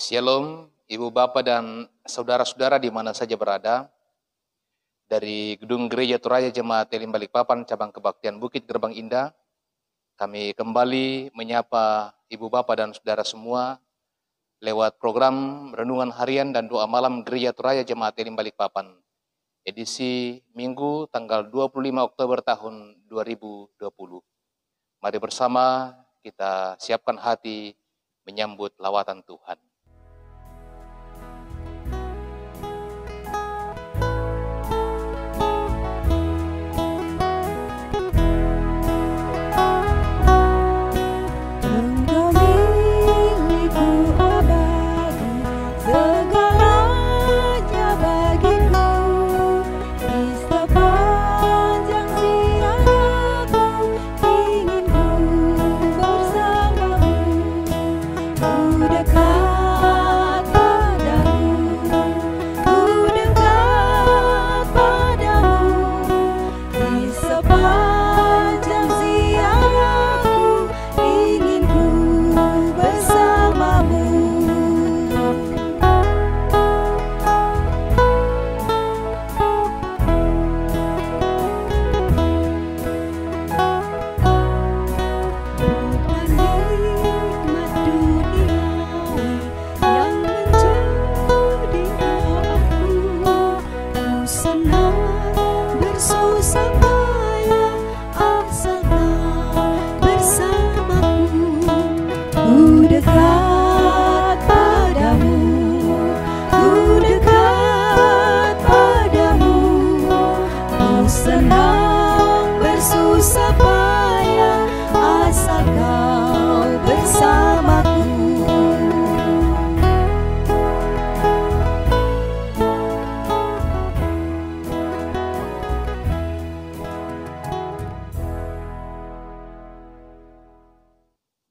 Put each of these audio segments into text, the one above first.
Shalom, Ibu Bapak dan saudara-saudara di mana saja berada. Dari Gedung Gereja Toraya Jemaat Elim Balikpapan, Cabang Kebaktian Bukit Gerbang Indah, kami kembali menyapa Ibu Bapak dan saudara semua lewat program Renungan Harian dan Doa Malam Gereja Toraya Jemaat Elim Balikpapan, edisi Minggu tanggal 25 Oktober tahun 2020. Mari bersama kita siapkan hati menyambut lawatan Tuhan.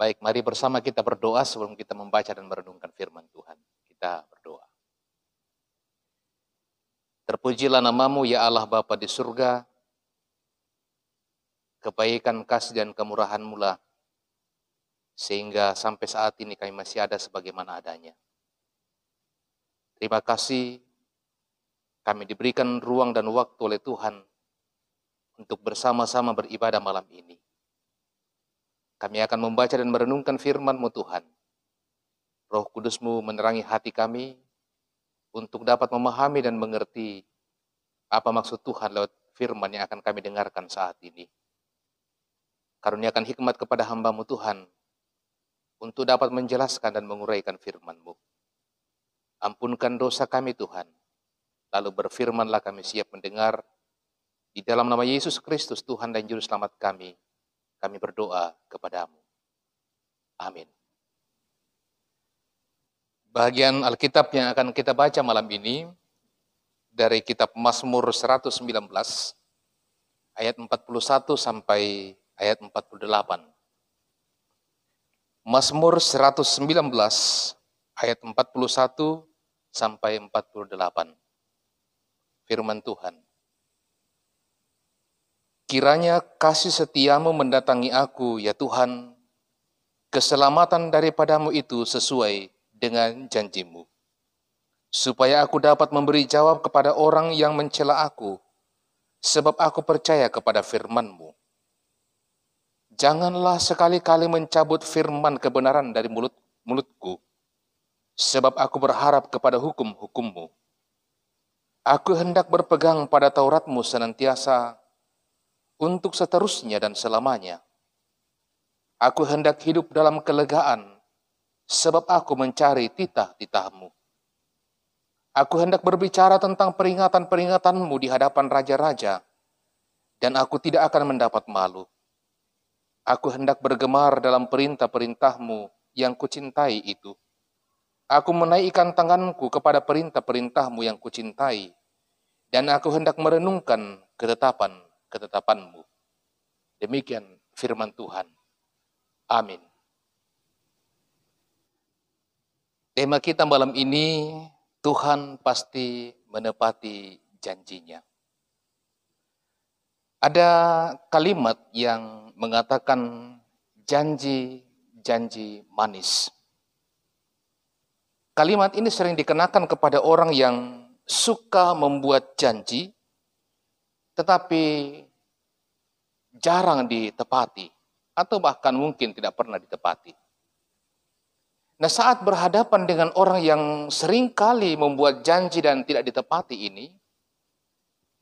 Baik, mari bersama kita berdoa sebelum kita membaca dan merenungkan firman Tuhan. Kita berdoa. Terpujilah namamu ya Allah Bapa di surga. Kebaikan, kasih dan kemurahan-Mu lah, sehingga sampai saat ini kami masih ada sebagaimana adanya. Terima kasih kami diberikan ruang dan waktu oleh Tuhan untuk bersama-sama beribadah malam ini. Kami akan membaca dan merenungkan firman-Mu Tuhan. Roh Kudus-Mu menerangi hati kami untuk dapat memahami dan mengerti apa maksud Tuhan lewat firman yang akan kami dengarkan saat ini. Karuniakan hikmat kepada hamba-Mu Tuhan untuk dapat menjelaskan dan menguraikan firman-Mu. Ampunkan dosa kami Tuhan, lalu berfirmanlah kami siap mendengar. Di dalam nama Yesus Kristus Tuhan dan Juru Selamat kami berdoa kepadamu. Amin. Bagian Alkitab yang akan kita baca malam ini dari kitab Mazmur 119 ayat 41 sampai ayat 48. Mazmur 119 ayat 41 sampai 48. Firman Tuhan. Kiranya kasih setiamu mendatangi aku, ya Tuhan, keselamatan daripadamu itu sesuai dengan janjimu, supaya aku dapat memberi jawab kepada orang yang mencela aku, sebab aku percaya kepada firman-Mu. Janganlah sekali-kali mencabut firman kebenaran dari mulutku, sebab aku berharap kepada hukum-hukum-Mu. Aku hendak berpegang pada Taurat-Mu senantiasa, untuk seterusnya dan selamanya. Aku hendak hidup dalam kelegaan, sebab aku mencari titah-titah-Mu. Aku hendak berbicara tentang peringatan-peringatan-Mu di hadapan raja-raja, dan aku tidak akan mendapat malu. Aku hendak bergemar dalam perintah-perintah-Mu yang kucintai itu. Aku menaikkan tanganku kepada perintah-perintah-Mu yang kucintai, dan aku hendak merenungkan ketetapan-Mu. Demikian firman Tuhan. Amin. Tema kita malam ini, Tuhan pasti menepati janjinya. Ada kalimat yang mengatakan janji-janji manis. Kalimat ini sering dikenakan kepada orang yang suka membuat janji, tetapi jarang ditepati, atau bahkan mungkin tidak pernah ditepati. Nah, saat berhadapan dengan orang yang seringkali membuat janji dan tidak ditepati ini,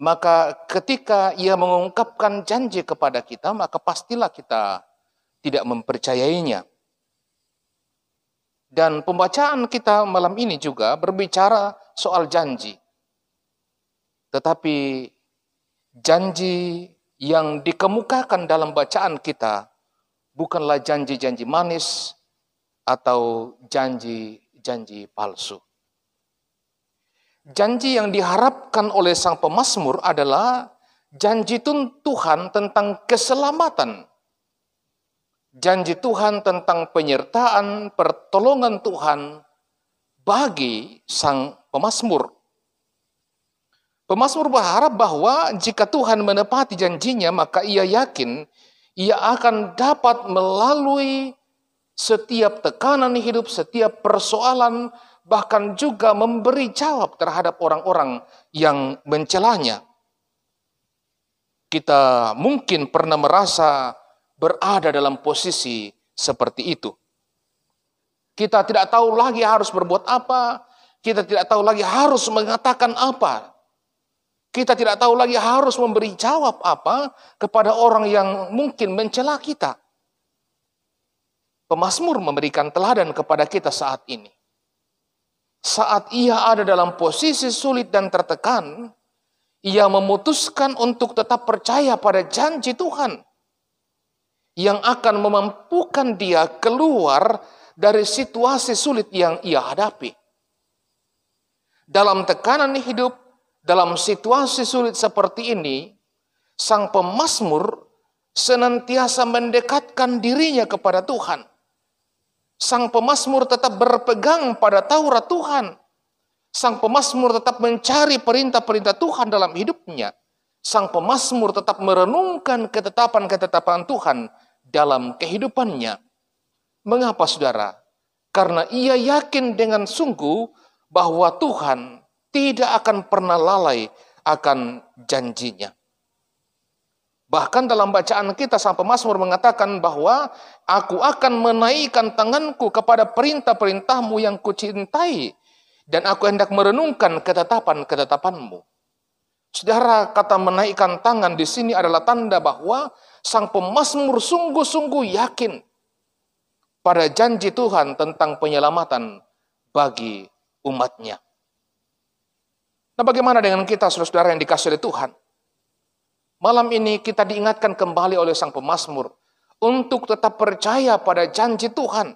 maka ketika ia mengungkapkan janji kepada kita, maka pastilah kita tidak mempercayainya. Dan pembacaan kita malam ini juga berbicara soal janji. Tetapi janji yang dikemukakan dalam bacaan kita bukanlah janji-janji manis atau janji-janji palsu. Janji yang diharapkan oleh sang pemazmur adalah janji Tuhan tentang keselamatan. Janji Tuhan tentang penyertaan, pertolongan Tuhan bagi sang pemazmur. Pemazmur berharap bahwa jika Tuhan menepati janjinya, maka ia yakin ia akan dapat melalui setiap tekanan hidup, setiap persoalan, bahkan juga memberi jawab terhadap orang-orang yang mencelanya. Kita mungkin pernah merasa berada dalam posisi seperti itu. Kita tidak tahu lagi harus berbuat apa, kita tidak tahu lagi harus mengatakan apa. Kita tidak tahu lagi harus memberi jawab apa kepada orang yang mungkin mencela kita. Pemazmur memberikan teladan kepada kita saat ini. Saat ia ada dalam posisi sulit dan tertekan, ia memutuskan untuk tetap percaya pada janji Tuhan yang akan memampukan dia keluar dari situasi sulit yang ia hadapi. Dalam tekanan hidup, dalam situasi sulit seperti ini, sang pemazmur senantiasa mendekatkan dirinya kepada Tuhan. Sang pemazmur tetap berpegang pada Taurat Tuhan. Sang pemazmur tetap mencari perintah-perintah Tuhan dalam hidupnya. Sang pemazmur tetap merenungkan ketetapan-ketetapan Tuhan dalam kehidupannya. Mengapa, saudara? Karena ia yakin dengan sungguh bahwa Tuhan tidak akan pernah lalai akan janjinya. Bahkan dalam bacaan kita, sang pemazmur mengatakan bahwa aku akan menaikkan tanganku kepada perintah-perintahmu yang kucintai, dan aku hendak merenungkan ketetapan-ketetapanmu. Saudara, kata menaikkan tangan di sini adalah tanda bahwa sang pemazmur sungguh-sungguh yakin pada janji Tuhan tentang penyelamatan bagi umatnya. Nah, bagaimana dengan kita, saudara yang dikasihi oleh Tuhan? Malam ini kita diingatkan kembali oleh sang pemazmur untuk tetap percaya pada janji Tuhan.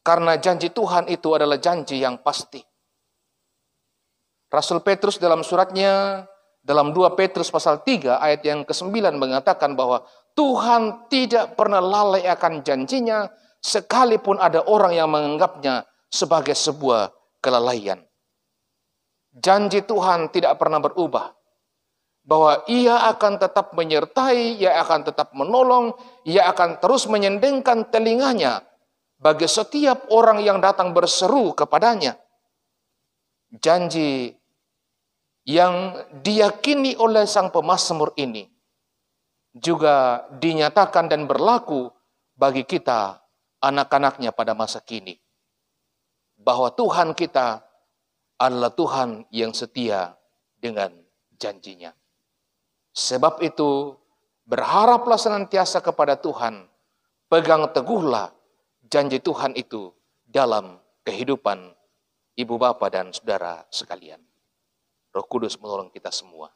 Karena janji Tuhan itu adalah janji yang pasti. Rasul Petrus dalam suratnya, dalam 2 Petrus pasal 3 ayat yang ke-9 mengatakan bahwa Tuhan tidak pernah lalai akan janjinya, sekalipun ada orang yang menganggapnya sebagai sebuah kelalaian. Janji Tuhan tidak pernah berubah. Bahwa ia akan tetap menyertai, ia akan tetap menolong, ia akan terus menyendengkan telinganya bagi setiap orang yang datang berseru kepadanya. Janji yang diyakini oleh sang pemazmur ini juga dinyatakan dan berlaku bagi kita, anak-anaknya pada masa kini. Bahwa Tuhan kita adalah Tuhan yang setia dengan janjinya. Sebab itu, berharaplah senantiasa kepada Tuhan, pegang teguhlah janji Tuhan itu dalam kehidupan ibu bapa dan saudara sekalian. Roh Kudus menolong kita semua.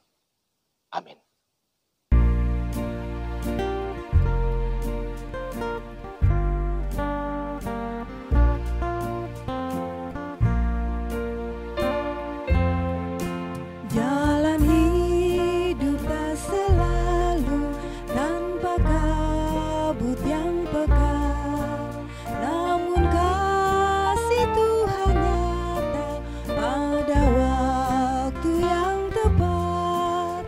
Amin. Pada waktu yang tepat,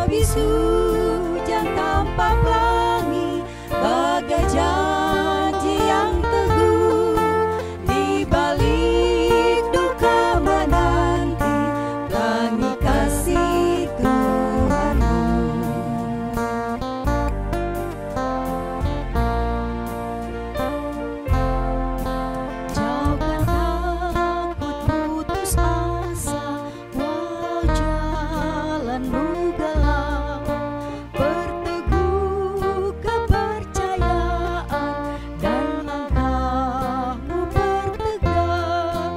Habis hujan tanpa pelangi, bagai janji yang teguh, di balik duka menanti pelangi kasih Tuhanmu. Jauhkan takut putus asa, walau jalanmu gelap, berteguh kepercayaan dan langkahmu bertegak.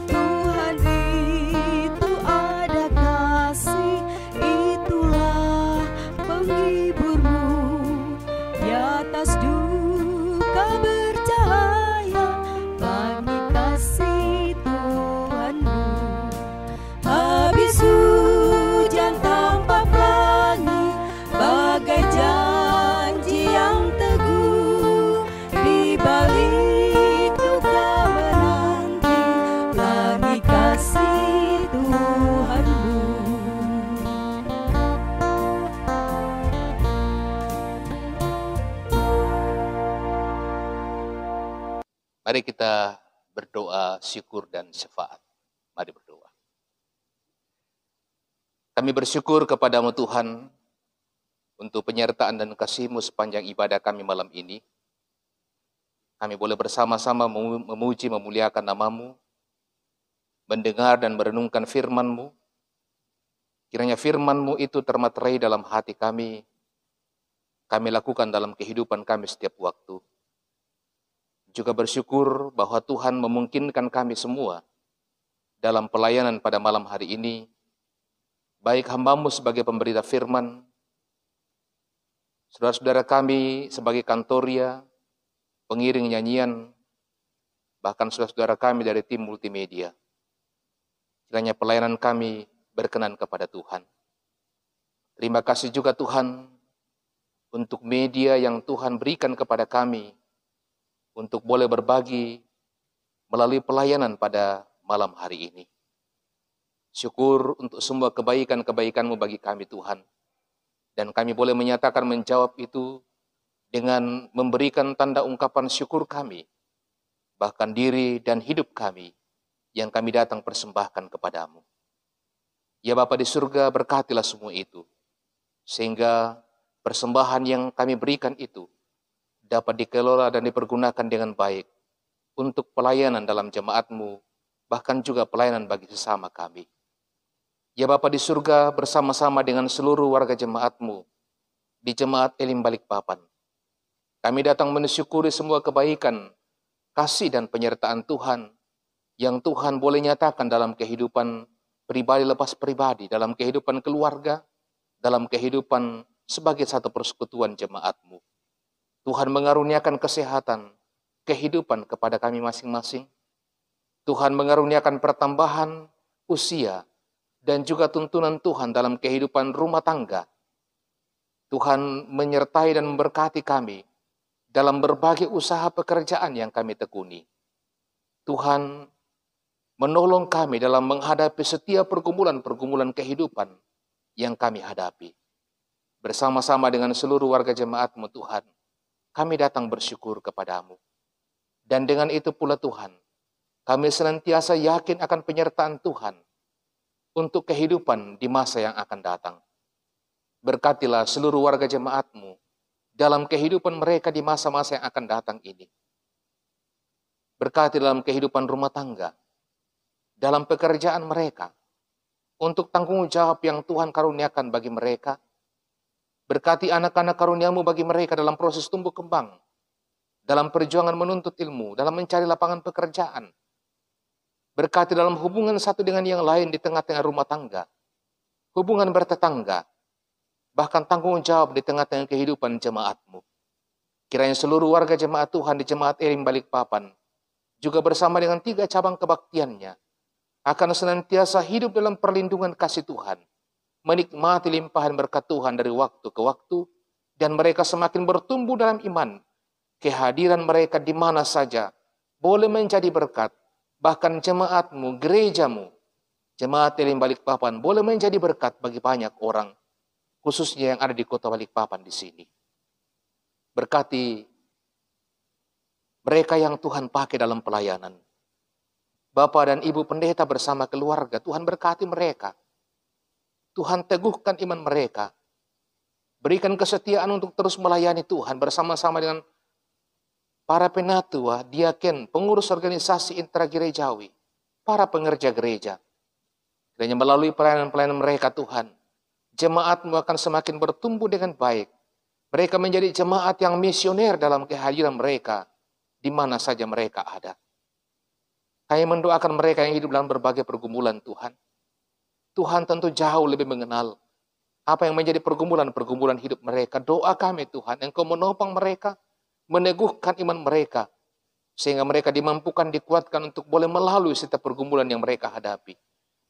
Tuhan itu ada kasih, itulah penghiburmu. Di atas duka bercahaya, pelangi kasih Tuhanmu. Habis hujan tanpa pelangi, bagai janji yang teguh, di balik duka menanti pelangi kasih Tuhanmu. Mari kita berdoa syukur dan syafaat. Mari berdoa. Kami bersyukur kepadamu Tuhan untuk penyertaan dan kasih-Mu sepanjang ibadah kami malam ini. Kami boleh bersama-sama memuji, memuliakan nama-Mu, mendengar dan merenungkan firman-Mu. Kiranya firman-Mu itu termaterai dalam hati kami lakukan dalam kehidupan kami setiap waktu. Juga bersyukur bahwa Tuhan memungkinkan kami semua dalam pelayanan pada malam hari ini, baik hamba-Mu sebagai pemberita firman, saudara-saudara kami sebagai kantoria, pengiring nyanyian, bahkan saudara-saudara kami dari tim multimedia. Kiranya pelayanan kami berkenan kepada Tuhan. Terima kasih juga Tuhan untuk media yang Tuhan berikan kepada kami, untuk boleh berbagi melalui pelayanan pada malam hari ini. Syukur untuk semua kebaikan-kebaikan-Mu bagi kami Tuhan. Dan kami boleh menyatakan menjawab itu dengan memberikan tanda ungkapan syukur kami, bahkan diri dan hidup kami yang kami datang persembahkan kepadamu. Ya Bapa di surga, berkatilah semua itu, sehingga persembahan yang kami berikan itu dapat dikelola dan dipergunakan dengan baik untuk pelayanan dalam jemaat-Mu, bahkan juga pelayanan bagi sesama kami. Ya Bapa di surga, bersama-sama dengan seluruh warga jemaat-Mu di Jemaat Elim Balikpapan, kami datang mensyukuri semua kebaikan, kasih dan penyertaan Tuhan yang Tuhan boleh nyatakan dalam kehidupan pribadi lepas pribadi, dalam kehidupan keluarga, dalam kehidupan sebagai satu persekutuan jemaat-Mu. Tuhan mengaruniakan kesehatan, kehidupan kepada kami masing-masing. Tuhan mengaruniakan pertambahan usia dan juga tuntunan Tuhan dalam kehidupan rumah tangga. Tuhan menyertai dan memberkati kami dalam berbagai usaha pekerjaan yang kami tekuni. Tuhan menolong kami dalam menghadapi setiap pergumulan-pergumulan kehidupan yang kami hadapi. Bersama-sama dengan seluruh warga jemaat-Mu Tuhan, kami datang bersyukur kepadamu. Dan dengan itu pula Tuhan, kami senantiasa yakin akan penyertaan Tuhan untuk kehidupan di masa yang akan datang. Berkatilah seluruh warga jemaat-Mu dalam kehidupan mereka di masa-masa yang akan datang ini. Berkati dalam kehidupan rumah tangga, dalam pekerjaan mereka, untuk tanggung jawab yang Tuhan karuniakan bagi mereka. Berkati anak-anak karunia-Mu bagi mereka dalam proses tumbuh kembang, dalam perjuangan menuntut ilmu, dalam mencari lapangan pekerjaan. Berkati dalam hubungan satu dengan yang lain di tengah-tengah rumah tangga, hubungan bertetangga, bahkan tanggung jawab di tengah-tengah kehidupan jemaat-Mu. Kiranya seluruh warga jemaat Tuhan di Jemaat Elim Balikpapan, juga bersama dengan 3 cabang kebaktiannya, akan senantiasa hidup dalam perlindungan kasih Tuhan, menikmati limpahan berkat Tuhan dari waktu ke waktu, dan mereka semakin bertumbuh dalam iman. Kehadiran mereka di mana saja boleh menjadi berkat. Bahkan jemaat-Mu, gereja-Mu, Jemaat Elim Balikpapan boleh menjadi berkat bagi banyak orang. khususnya yang ada di Kota Balikpapan di sini. Berkati mereka yang Tuhan pakai dalam pelayanan. Bapak dan Ibu pendeta bersama keluarga, Tuhan berkati mereka. Tuhan teguhkan iman mereka. Berikan kesetiaan untuk terus melayani Tuhan bersama-sama dengan para penatua, diaken, pengurus organisasi intragerejawi, para pengerja gereja. Kiranya melalui pelayanan-pelayanan mereka Tuhan, jemaat-Mu akan semakin bertumbuh dengan baik. Mereka menjadi jemaat yang misioner dalam kehadiran mereka, di mana saja mereka ada. Kami mendoakan mereka yang hidup dalam berbagai pergumulan Tuhan. Tuhan tentu jauh lebih mengenal apa yang menjadi pergumulan-pergumulan hidup mereka. Doa kami Tuhan, Engkau menopang mereka, meneguhkan iman mereka, sehingga mereka dimampukan, dikuatkan untuk boleh melalui setiap pergumulan yang mereka hadapi.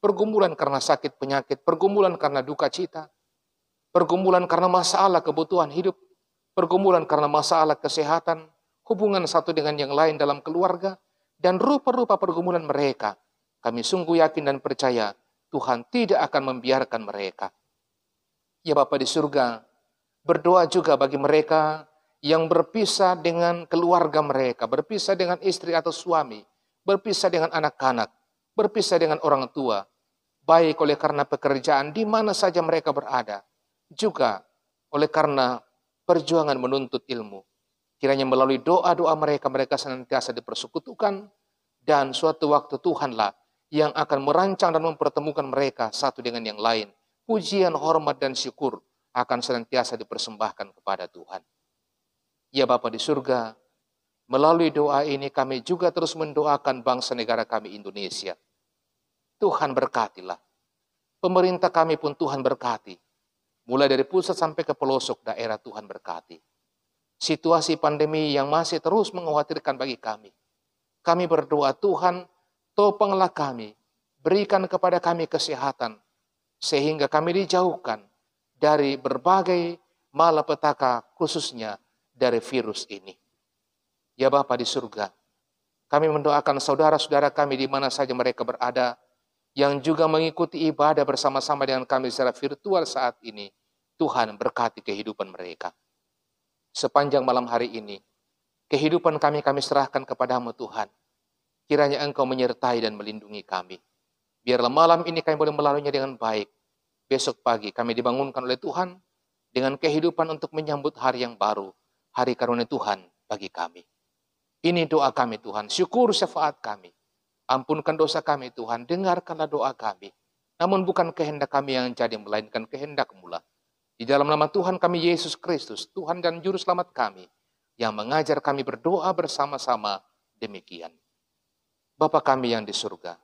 Pergumulan karena sakit penyakit, pergumulan karena duka cita, pergumulan karena masalah kebutuhan hidup, pergumulan karena masalah kesehatan, hubungan satu dengan yang lain dalam keluarga, dan rupa-rupa pergumulan mereka. Kami sungguh yakin dan percaya Tuhan tidak akan membiarkan mereka. Ya Bapa di surga, berdoa juga bagi mereka yang berpisah dengan keluarga mereka, berpisah dengan istri atau suami, berpisah dengan anak-anak, berpisah dengan orang tua, baik oleh karena pekerjaan di mana saja mereka berada, juga oleh karena perjuangan menuntut ilmu. Kiranya melalui doa-doa mereka, mereka senantiasa dipersekutukan, dan suatu waktu Tuhanlah yang akan merancang dan mempertemukan mereka satu dengan yang lain. Pujian, hormat, dan syukur akan senantiasa dipersembahkan kepada Tuhan. Ya Bapa di surga, melalui doa ini kami juga terus mendoakan bangsa negara kami Indonesia. Tuhan berkatilah. Pemerintah kami pun Tuhan berkati. Mulai dari pusat sampai ke pelosok daerah Tuhan berkati. Situasi pandemi yang masih terus mengkhawatirkan bagi kami. Kami berdoa Tuhan, topanglah kami, berikan kepada kami kesehatan, sehingga kami dijauhkan dari berbagai malapetaka khususnya dari virus ini. Ya Bapa di surga, kami mendoakan saudara-saudara kami di mana saja mereka berada, yang juga mengikuti ibadah bersama-sama dengan kami secara virtual saat ini. Tuhan berkati kehidupan mereka. Sepanjang malam hari ini, kehidupan kami serahkan kepadamu Tuhan. Kiranya Engkau menyertai dan melindungi kami. Biarlah malam ini kami boleh melaluinya dengan baik. Besok pagi kami dibangunkan oleh Tuhan dengan kehidupan untuk menyambut hari yang baru, hari karunia Tuhan bagi kami. Ini doa kami Tuhan, syukur syafaat kami. Ampunkan dosa kami Tuhan, dengarkanlah doa kami. Namun bukan kehendak kami yang jadi, melainkan kehendak-Mu lah. Di dalam nama Tuhan kami Yesus Kristus, Tuhan dan Juru Selamat kami, yang mengajar kami berdoa bersama-sama demikian. Bapa kami yang di surga,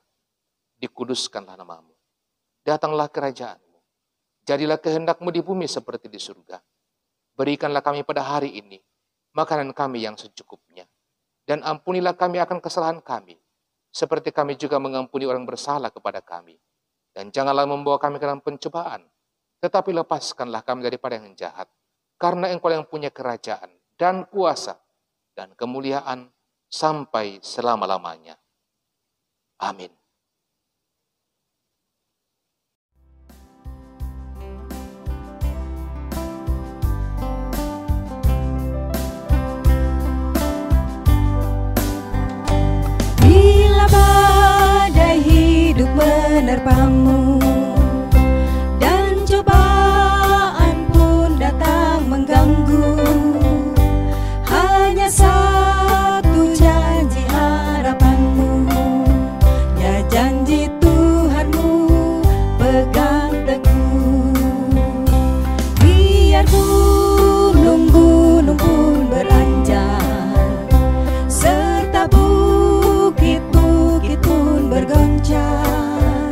dikuduskanlah nama-Mu. Datanglah kerajaan-Mu. Jadilah kehendak-Mu di bumi seperti di surga. Berikanlah kami pada hari ini makanan kami yang secukupnya. Dan ampunilah kami akan kesalahan kami, seperti kami juga mengampuni orang bersalah kepada kami. Dan janganlah membawa kami ke dalam pencobaan, tetapi lepaskanlah kami daripada yang jahat. Karena Engkau yang punya kerajaan dan kuasa dan kemuliaan sampai selama-lamanya. Amin. Bila badai hidup menerpamu dan cobaan pun datang mengganggu, hanya satu janji harapanmu, ya janji Tuhanmu pegang teguh. Biar gunung-gunung pun beranjak, serta bukit-bukit pun bergoncang,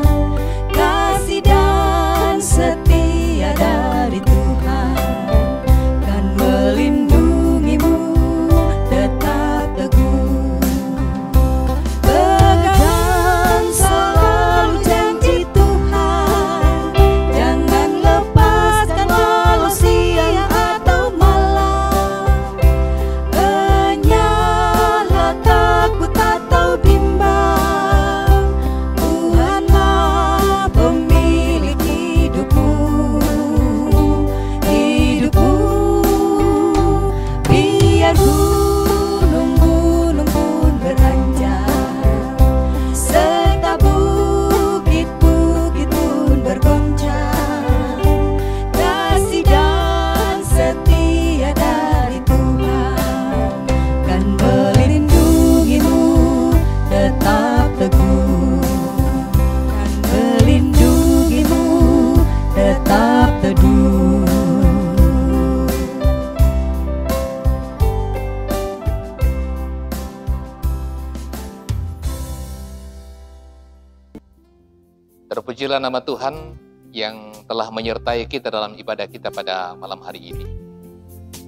Terpujilah nama Tuhan yang telah menyertai kita dalam ibadah kita pada malam hari ini.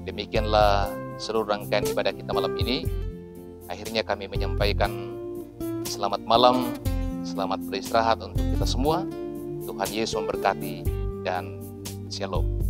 Demikianlah seluruh rangkaian ibadah kita malam ini. Akhirnya kami menyampaikan selamat malam, selamat beristirahat untuk kita semua. Tuhan Yesus memberkati dan shalom.